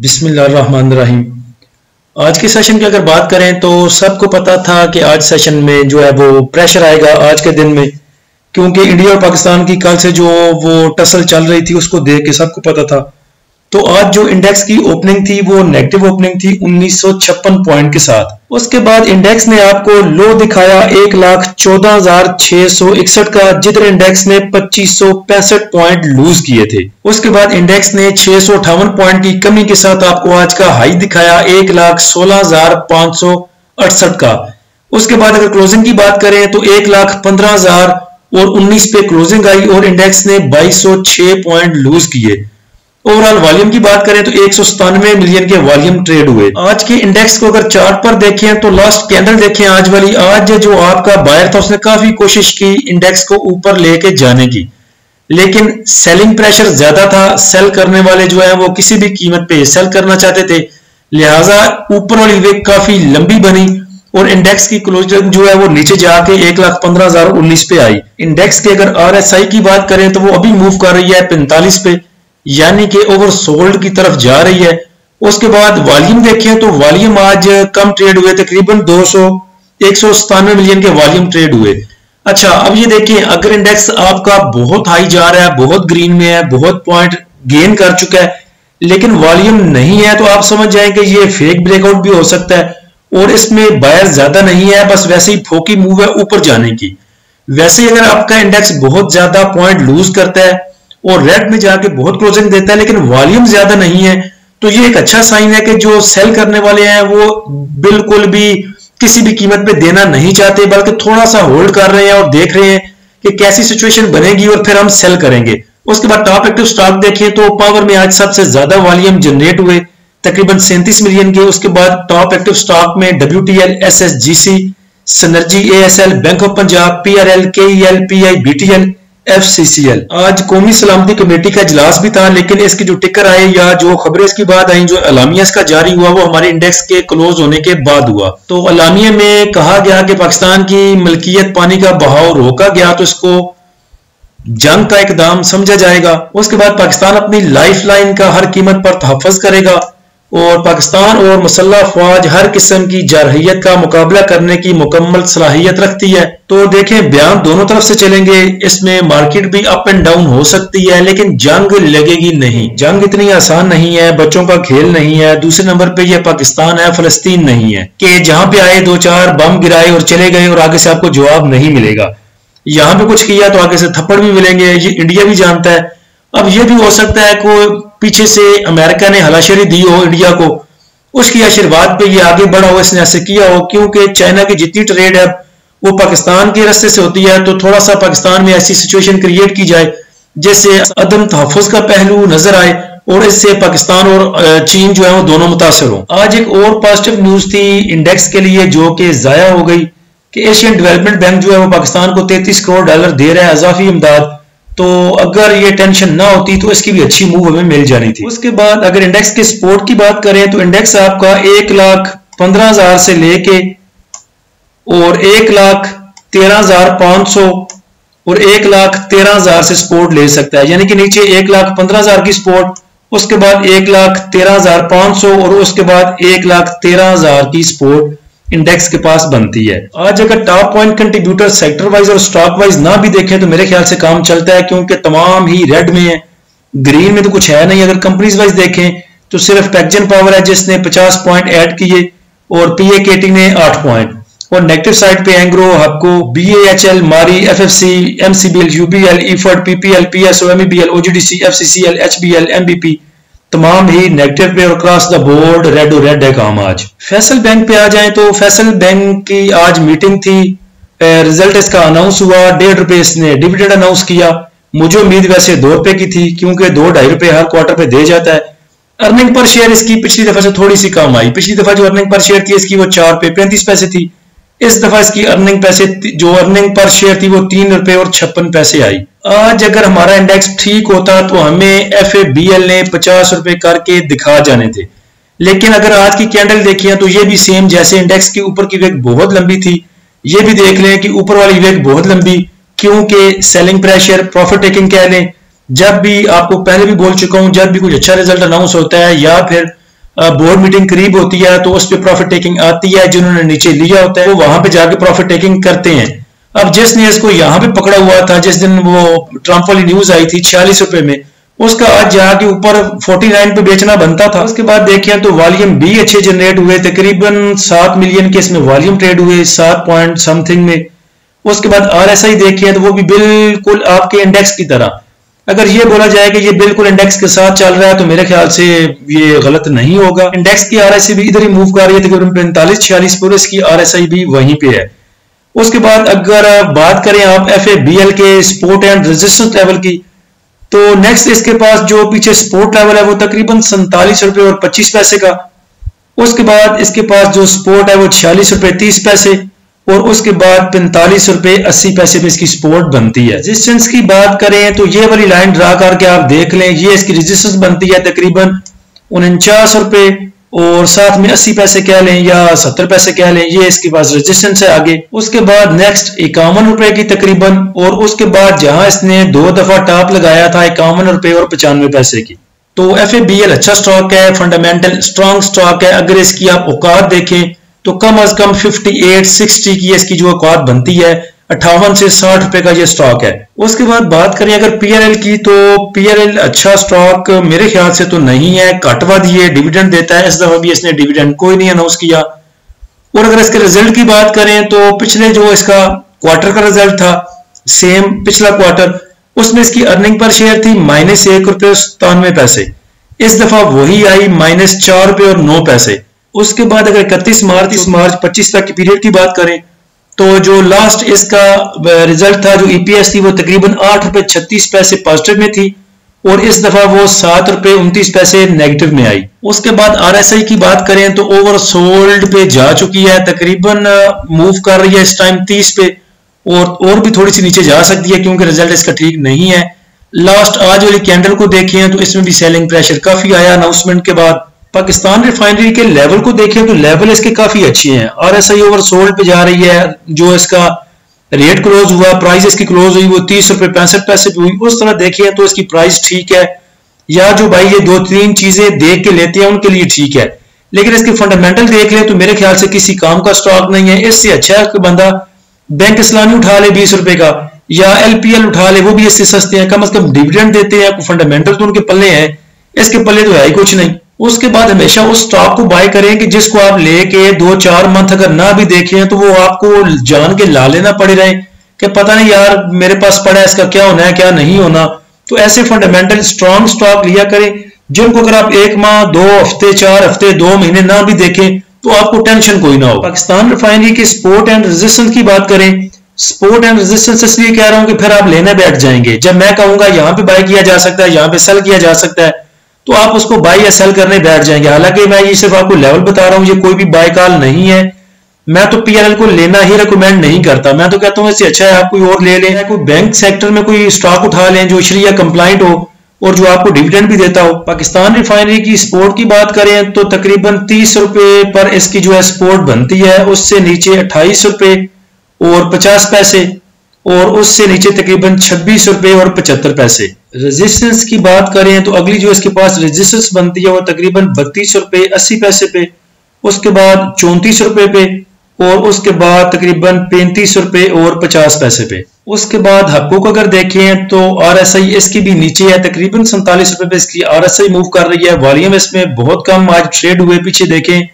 बिस्मिल्लाहिर्रहमानिर्रहीम। आज के सेशन की अगर बात करें तो सबको पता था कि आज सेशन में जो है वो प्रेशर आएगा आज के दिन में, क्योंकि इंडिया और पाकिस्तान की कल से जो वो टसल चल रही थी उसको देख के सबको पता था। तो आज जो इंडेक्स की ओपनिंग थी वो नेगेटिव ओपनिंग थी 1956 पॉइंट के साथ। उसके बाद इंडेक्स ने आपको लो दिखाया 1,14,661 का, जिधर इंडेक्स ने 2565 पॉइंट लूज किए थे। उसके बाद इंडेक्स ने 658 पॉइंट की कमी के साथ आपको आज का हाई दिखाया 1,16,568 का। उसके बाद अगर क्लोजिंग की बात करें तो 1,15,019 पे क्लोजिंग आई और इंडेक्स ने 2206 पॉइंट लूज किए। ओवरऑल वॉल्यूम की बात करें तो 197 मिलियन के वॉल्यूम ट्रेड हुए। आज के इंडेक्स को अगर चार्ट पर देखें तो लास्ट कैंडल देखें आज वाली, आज जो आपका बायर था उसने काफी कोशिश की इंडेक्स को ऊपर लेके जाने की, लेकिन सेलिंग प्रेशर ज्यादा था। सेल करने वाले जो है वो किसी भी कीमत पे सेल करना चाहते थे, लिहाजा ऊपर वाली वे काफी लंबी बनी और इंडेक्स की क्लोजिंग जो है वो नीचे जाके 1,15,019 पे आई। इंडेक्स के अगर RSI की बात करें तो वो अभी मूव कर रही है 45 पे, यानी कि ओवरसोल्ड की तरफ जा रही है। उसके बाद वॉल्यूम देखें तो वॉल्यूम आज कम ट्रेड हुए, तकरीबन 197 मिलियन के वॉल्यूम ट्रेड हुए। अच्छा, अब ये देखें अगर इंडेक्स आपका बहुत हाई जा रहा है, बहुत ग्रीन में है, बहुत पॉइंट गेन कर चुका है, लेकिन वॉल्यूम नहीं है, तो आप समझ जाएं कि ये फेक ब्रेकआउट भी हो सकता है और इसमें बायर ज्यादा नहीं है, बस वैसे ही फोकी मूव है ऊपर जाने की। वैसे ही अगर आपका इंडेक्स बहुत ज्यादा पॉइंट लूज करता है और रेड में जाके बहुत क्लोजिंग देता है लेकिन वॉल्यूम ज्यादा नहीं है, तो ये एक अच्छा साइन है कि जो सेल करने वाले हैं वो बिल्कुल भी किसी भी कीमत पे देना नहीं चाहते, बल्कि थोड़ा सा होल्ड कर रहे हैं और देख रहे हैं कि कैसी सिचुएशन बनेगी और फिर हम सेल करेंगे। उसके बाद टॉप एक्टिव स्टॉक देखें तो पावर में आज सबसे ज्यादा वॉल्यूम जनरेट हुए, तकरीबन 37 मिलियन के। उसके बाद टॉप एक्टिव स्टॉक में WTL, SSGC, synergy, ASL, bank of Punjab, PRL, KEL, PI, BTL, FCCL। आज कौमी सलामती कमेटी का इजलास भी था, लेकिन इसकी जो टिकर आए या जो खबरें इसके बाद आई, जो अलामिया इसका जारी हुआ वो हमारे इंडेक्स के क्लोज होने के बाद हुआ। तो अलामिया में कहा गया कि पाकिस्तान की मलकियत पानी का बहाव रोका गया तो इसको जंग का इकदाम समझा जाएगा। उसके बाद पाकिस्तान अपनी लाइफ लाइन का हर कीमत पर तहफ़्फ़ुज़ करेगा और पाकिस्तान और मुसल्लह अफवाज हर किस्म की जारहियत का मुकाबला करने की मुकम्मल सलाहियत रखती है। तो देखें बयान दोनों तरफ से चलेंगे, इसमें मार्केट भी अप एंड डाउन हो सकती है, लेकिन जंग लगेगी नहीं। जंग इतनी आसान नहीं है, बच्चों का खेल नहीं है। दूसरे नंबर पे ये पाकिस्तान है, फलस्तीन नहीं है कि जहां पे आए दो चार बम गिराए और चले गए और आगे से आपको जवाब नहीं मिलेगा। यहां पे कुछ किया तो आगे से थप्पड़ भी मिलेंगे, ये इंडिया भी जानता है। अब ये भी हो सकता है को पीछे से अमेरिका ने हलाशेरी दी हो इंडिया को, उसकी आशीर्वाद पे ये आगे बढ़ा हो, इसने ऐसे किया हो, क्योंकि चाइना की जितनी ट्रेड है वो पाकिस्तान के रास्ते से होती है। तो थोड़ा सा पाकिस्तान में ऐसी सिचुएशन क्रिएट की जाए जिससे अदम तहफ़्फ़ुज़ का पहलू नजर आए और इससे पाकिस्तान और चीन जो है वो दोनों मुतासर हो। आज एक और पॉजिटिव न्यूज थी इंडेक्स के लिए जो कि जाया हो गई कि एशियन डेवलपमेंट बैंक जो है वो पाकिस्तान को $33 करोड़ दे रहा है इजाफी इमदाद। तो अगर ये टेंशन ना होती तो इसकी भी अच्छी मूव हमें मिल जानी थी। उसके बाद अगर इंडेक्स के सपोर्ट की बात करें तो इंडेक्स आपका 1,15,000 से लेके और 1,13,500 और 1,13,000 से सपोर्ट ले सकता है, यानी कि नीचे 1,15,000 की सपोर्ट, उसके बाद 1,13,500 और उसके बाद 1,13,000 की सपोर्ट इंडेक्स के पास बनती है। आज अगर top point contributor sector wise और स्टॉक वाइज ना भी देखें तो मेरे ख्याल से काम चलता है, क्योंकि तमाम ही रेड में है, ग्रीन में तो कुछ है नहीं। अगर कंपनीज वाइज देखें तो सिर्फ पैक्जन पावर है जिसने 50 पॉइंट ऐड किए और PAKT ने 8 पॉइंट, और नेगेटिव साइड पे एंग्रो, हबको, BAHL, मारी, FFC, MCBL, UBL, EFD, PPL, PSO, MEBL, OGDC, FCCL, HBL, MBP तमाम ही नेगेटिव पे और क्रॉस द बोर्ड रेड है काम। आज फैसल बैंक पे आ जाएं तो फैसल बैंक की आज मीटिंग थी, रिजल्ट इसका अनाउंस हुआ, ₹1.5 इसने डिविडेंड अनाउंस किया। मुझे उम्मीद वैसे ₹2 की थी, क्योंकि ₹2-2.5 हर क्वार्टर पे दे जाता है। अर्निंग पर शेयर इसकी पिछली दफा से थोड़ी सी कम आई, पिछली दफा जो अर्निंग पर शेयर थी इसकी वो ₹4.35 थी, इस दफा इसकी अर्निंग पर शेयर थी वो ₹3.56 आई। आज अगर हमारा इंडेक्स ठीक होता तो हमें FABL ने ₹50 करके दिखा जाने थे, लेकिन अगर आज की कैंडल देखिए तो ये भी सेम, जैसे इंडेक्स के ऊपर की वेग बहुत लंबी थी, ये भी देख लें कि ऊपर वाली वेग बहुत लंबी, क्योंकि सेलिंग प्रेशर, प्रॉफिट टेकिंग कह लें, जब भी आपको पहले भी बोल चुका हूं, जब भी कुछ अच्छा रिजल्ट अनाउंस होता है या फिर बोर्ड मीटिंग करीब होती है तो उस पर प्रॉफिट टेकिंग आती है, जिन्होंने नीचे लिया होता है वो वहां पे जाके प्रॉफिट टेकिंग करते हैं। अब जिसने इसको यहाँ पे पकड़ा हुआ था, जिस दिन वो ट्रंप वाली न्यूज आई थी 46 रुपए में, उसका आज जाके ऊपर 49 पे बेचना बनता था। उसके बाद देखें तो वॉल्यूम भी अच्छे जनरेट हुए, तकरीबन 7 मिलियन के इसमें वॉल्यूम ट्रेड हुए 7 पॉइंट समथिंग में। उसके बाद RSI देखें तो वो भी बिल्कुल आपके इंडेक्स की तरह, अगर ये बोला जाए कि ये बिल्कुल इंडेक्स के साथ चल रहा है तो मेरे ख्याल से ये गलत नहीं होगा। इंडेक्स की RSI भी इधर ही मूव कर रही है, तकरीबन 45-46 पर इसकी RSI भी वहीं पे है। उसके बाद अगर बात करें आप FABL के सपोर्ट एंड रेजिस्टेंस लेवल की, तो नेक्स्ट इसके पास जो पीछे सपोर्ट लेवल है वो तकरीबन 47 रुपए और 25 पैसे का। उसके बाद इसके पास जो सपोर्ट है वो 46 रुपए 30 पैसे, और उसके बाद 45 रुपए 80 पैसे पे इसकी सपोर्ट बनती है। रेजिस्टेंस की बात करें तो ये वाली लाइन ड्रा करके आप देख लें, ये इसकी रेजिस्टेंस बनती है तकरीबन 49 रुपए और साथ में 80 पैसे कह लें या 70 पैसे कह लें, ये इसके पास रेजिस्टेंस है आगे। उसके बाद नेक्स्ट 51 रुपए की तकरीबन, और उसके बाद जहां इसने 2 दफा टॉप लगाया था 51 रुपए और 95 पैसे की। तो FABL अच्छा स्टॉक है, फंडामेंटल स्ट्रॉन्ग स्टॉक है। अगर इसकी आप औकात देखें तो कम अज कम 58-60 की इसकी जो औकात बनती है, 58 से 60 रुपए का ये स्टॉक है। उसके बाद बात करें अगर PRL की, तो PRL अच्छा स्टॉक मेरे ख्याल से तो नहीं है, घटवाद ये डिविडेंड देता है, इस दफा भी इसने डिविडेंड कोई नहीं अनाउंस किया। और अगर इसके रिजल्ट की बात करें तो पिछले जो इसका क्वार्टर का रिजल्ट था, सेम पिछला क्वार्टर, उसमें इसकी अर्निंग पर शेयर थी -1 रुपए और 97 पैसे। इस दफा वही आई -4 रुपए और 9 पैसे। उसके बाद अगर 31 मार्च 25 तक की पीरियड की बात करें तो जो लास्ट इसका रिजल्ट था, जो EPS थी, वो तकरीबन 8 रुपए 36 पैसे पॉजिटिव में थी, और इस दफा वो 7 रुपए 29 पैसे नेगेटिव में आई। उसके बाद RSI की बात करें तो ओवरसोल्ड पे जा चुकी है, तकरीबन मूव कर रही है इस टाइम 30 पे, और भी थोड़ी सी नीचे जा सकती है क्योंकि रिजल्ट इसका ठीक नहीं है। लास्ट आज वाली कैंडल को देखें तो इसमें भी सेलिंग प्रेशर काफी आया अनाउंसमेंट के बाद। पाकिस्तान रिफाइनरी के लेवल को देखें तो लेवल इसके काफी अच्छे हैं, RSI ओवरसोल्ड पे जा रही है। जो इसका रेट क्लोज हुआ, प्राइस इसकी क्लोज हुई वो 30 रुपए 65 पैसे पे हुई। उस तरह देखिए तो इसकी प्राइस ठीक है, या जो भाई ये 2-3 चीजें देख के लेते हैं उनके लिए ठीक है, लेकिन इसके फंडामेंटल देख ले तो मेरे ख्याल से किसी काम का स्टॉक नहीं है। इससे अच्छा है कि बंदा बैंक इस्लामी उठा ले 20 रुपए का, या LPL उठा ले, वो भी इससे सस्ते हैं, कम से कम डिविडेंड देते हैं, फंडामेंटल तो उनके पल्ले हैं, इसके पल्ले तो है ही कुछ नहीं। उसके बाद हमेशा उस स्टॉक को बाय करें कि जिसको आप लेके 2-4 मंथ अगर ना भी देखें तो वो आपको जान के ला लेना पड़े रहे कि पता नहीं यार मेरे पास पड़ा है, इसका क्या होना है क्या नहीं होना। तो ऐसे फंडामेंटल स्ट्रॉन्ग स्टॉक लिया करें जिनको अगर आप 1 माह 2 हफ्ते 4 हफ्ते 2 महीने ना भी देखें तो आपको टेंशन कोई ना हो। पाकिस्तान रिफाइनरी के सपोर्ट एंड रेजिस्टेंस की बात करें, सपोर्ट एंड रेजिस्टेंस इसलिए कह रहा हूं कि फिर आप लेने बैठ जाएंगे। जब मैं कहूंगा यहां पे बाय किया जा सकता है, यहां पे सेल किया जा सकता है, तो आप उसको बाय या सेल करने बैठ जाएंगे। हालांकि मैं ये सिर्फ आपको लेवल बता रहा हूं, ये कोई भी बाय कॉल नहीं है। मैं तो PRL को लेना ही रिकमेंड नहीं करता, मैं तो कहता हूं इससे अच्छा है आप कोई और ले लें, कोई बैंक सेक्टर में कोई स्टॉक उठा लें जो शरिया कंप्लाइंट हो और जो आपको डिविडेंड भी देता हो। पाकिस्तान रिफाइनरी की सपोर्ट की बात करें तो तकरीबन 30 रुपए पर इसकी जो है सपोर्ट बनती है, उससे नीचे 28 रुपए और 50 पैसे, और उससे नीचे तकरीबन 26 रुपए और 75 पैसे। रेजिस्टेंस की बात करें तो अगली जो इसके पास रेजिस्टेंस बनती है वो तकरीबन 32 रुपए 80 पैसे पे, उसके बाद 34 रुपए पे, और उसके बाद तकरीबन 35 रुपए और 50 पैसे पे। उसके बाद हक्को को अगर देखें तो RSI इसकी भी नीचे है, तकरीबन 47 रुपए पे इसकी RSI मूव कर रही है। वॉल्यूम इसमें बहुत कम आज ट्रेड हुए, पीछे देखें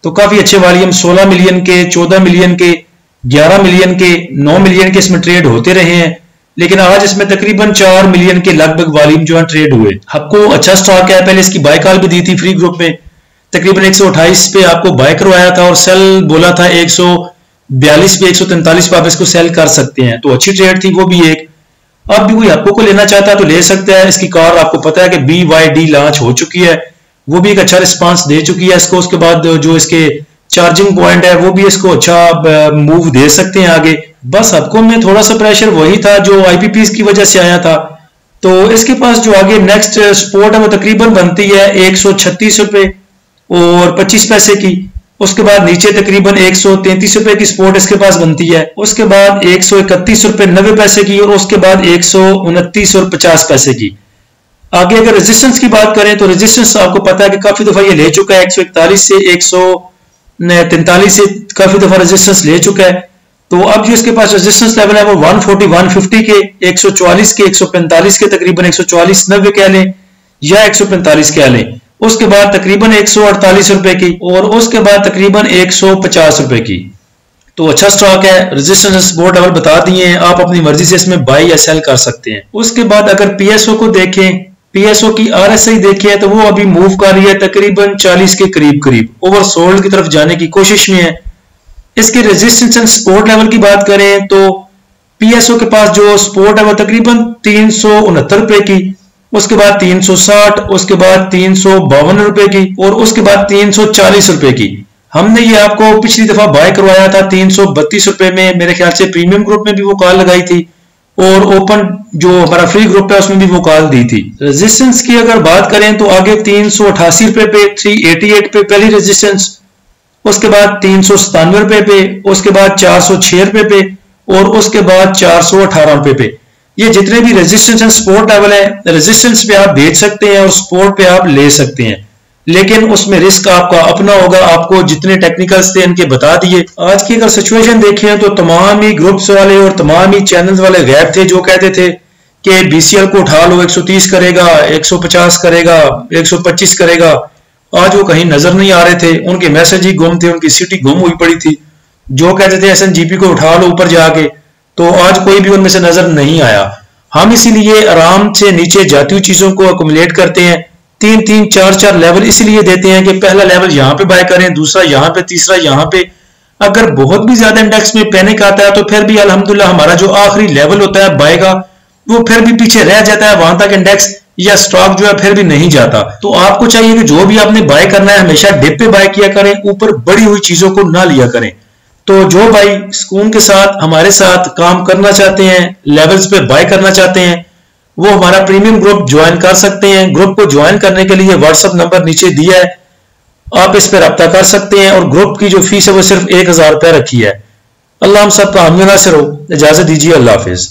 तो काफी अच्छे वॉल्यूम 16 मिलियन के, 14 मिलियन के, 11 मिलियन के, 9 मिलियन के इसमें ट्रेड होते रहे हैं, लेकिन आज इसमें तकरीबन 4 मिलियन के लगभग वॉल्यूम जो है ट्रेड हुए। हक्को अच्छा स्टॉक है, पहले इसकी बाय कॉल भी दी थी फ्री ग्रुप में, तकरीबन 128 पे आपको बाय करवाया था और सेल बोला था 142 पे, 143 पे आप इसको सेल कर सकते हैं, तो अच्छी ट्रेड थी वो भी एक। अब भी कोई हक्को को लेना चाहता है तो ले सकता है। इसकी कार आपको पता है कि BYD लॉन्च हो चुकी है, वो भी एक अच्छा रिस्पांस दे चुकी है इसको। उसके बाद जो इसके चार्जिंग पॉइंट है वो भी इसको अच्छा मूव दे सकते हैं आगे। बस हक्को में थोड़ा सा प्रेशर वही था जो IPPs की वजह से आया था। तो इसके पास जो आगे नेक्स्ट सपोर्ट है वो तकरीबन बनती है 136 रुपए और 25 पैसे की। उसके बाद नीचे तकरीबन 133 रुपए की सपोर्ट इसके पास बनती है, उसके बाद 131 रुपए 90 पैसे की, और उसके बाद 129 और 50 पैसे की। आगे अगर रेजिस्टेंस की बात करें तो रेजिस्टेंस आपको पता है कि काफी दफा ये ले चुका है, 141 से 143 से काफी दफा रेजिस्टेंस ले चुका है। तो अब जो इसके पास रेजिस्टेंस लेवल है वो 140, 150 के, 144 के, 145 के, तकरीबन 144, 90 कह लें या 145 कह लें। उसके बाद तकरीबन 148 रुपए की और उसके बाद तकरीबन 150 रुपए की। तो अच्छा स्टॉक है, रेजिस्टेंस सपोर्ट लेवल बता दिए हैं, आप अपनी मर्जी से इसमें बाई या सेल कर सकते हैं। उसके बाद अगर पीएसओ को देखें, पीएसओ की आरएसआई देखें तो वो अभी मूव कर रही है तकरीबन 40 के करीब ओवरसोल्ड की तरफ जाने की कोशिश में है। इसके रेजिस्टेंस एंड सपोर्ट लेवल की बात करें तो पीएसओ के पास जो सपोर्ट है वो तकरीबन 369 रुपए की, उसके बाद 360, उसके बाद 352 रुपए की और उसके बाद 340 रुपए की। हमने ये आपको पिछली दफा बाय करवाया था 332 रुपए में, मेरे ख्याल से प्रीमियम ग्रुप में भी वो कॉल लगाई थी और ओपन जो हमारा फ्री ग्रुप है उसमें भी वो कॉल दी थी। रेजिस्टेंस की अगर बात करें तो आगे 388 रुपए पे, 388 पे पहली रेजिस्टेंस, उसके बाद 397 रुपए पे, उसके बाद 406 रुपए पे और उसके बाद 418 रुपए पे। ये जितने भी रेजिस्टेंस एंड सपोर्ट लेवल है, रेजिस्टेंस पे आप बेच सकते हैं और सपोर्ट पे आप ले सकते हैं, लेकिन उसमें रिस्क आपका अपना होगा। आपको जितने टेक्निकल्स थे इनके बता दिए। आज की अगर सिचुएशन देखें तो तमाम ही ग्रुप्स वाले और तमाम ही चैनल्स वाले गैप थे जो कहते थे कि बीसीएल को उठा लो, 130 करेगा, 150 करेगा, 125 करेगा। आज वो कहीं नजर नहीं आ रहे थे, उनके मैसेज ही गुम थे, उनकी सिटी गुम हुई पड़ी थी। जो कहते थे एसएनजीपी को उठा लो ऊपर जाके, तो आज कोई भी उनमें से नजर नहीं आया। हम इसीलिए आराम से नीचे जाती हुई चीजों को अकुमुलेट करते हैं, 3-3, 4-4 लेवल इसलिए देते हैं कि पहला लेवल यहाँ पे बाय करें, दूसरा यहाँ पे, तीसरा यहाँ पे। अगर बहुत भी ज्यादा इंडेक्स में पैनिक आता है तो फिर भी अल्हम्दुलिल्लाह हमारा जो आखिरी लेवल होता है बाय का वो फिर भी पीछे रह जाता है, वहां तक इंडेक्स या स्टॉक जो है फिर भी नहीं जाता। तो आपको चाहिए कि जो भी आपने बाय करना है हमेशा डिप पे बाय किया करें, ऊपर बढ़ी हुई चीजों को ना लिया करें। तो जो भाई सुकून के साथ हमारे साथ काम करना चाहते हैं, लेवल्स पे बाय करना चाहते हैं, वो हमारा प्रीमियम ग्रुप ज्वाइन कर सकते हैं। ग्रुप को ज्वाइन करने के लिए व्हाट्सएप नंबर नीचे दिया है, आप इस पर रब्ता कर सकते हैं और ग्रुप की जो फीस है वो सिर्फ 1000 रुपया रखी है। अल्लाह हम सब का हामी नासिर हो। इजाजत दीजिए, अल्लाह हाफिज।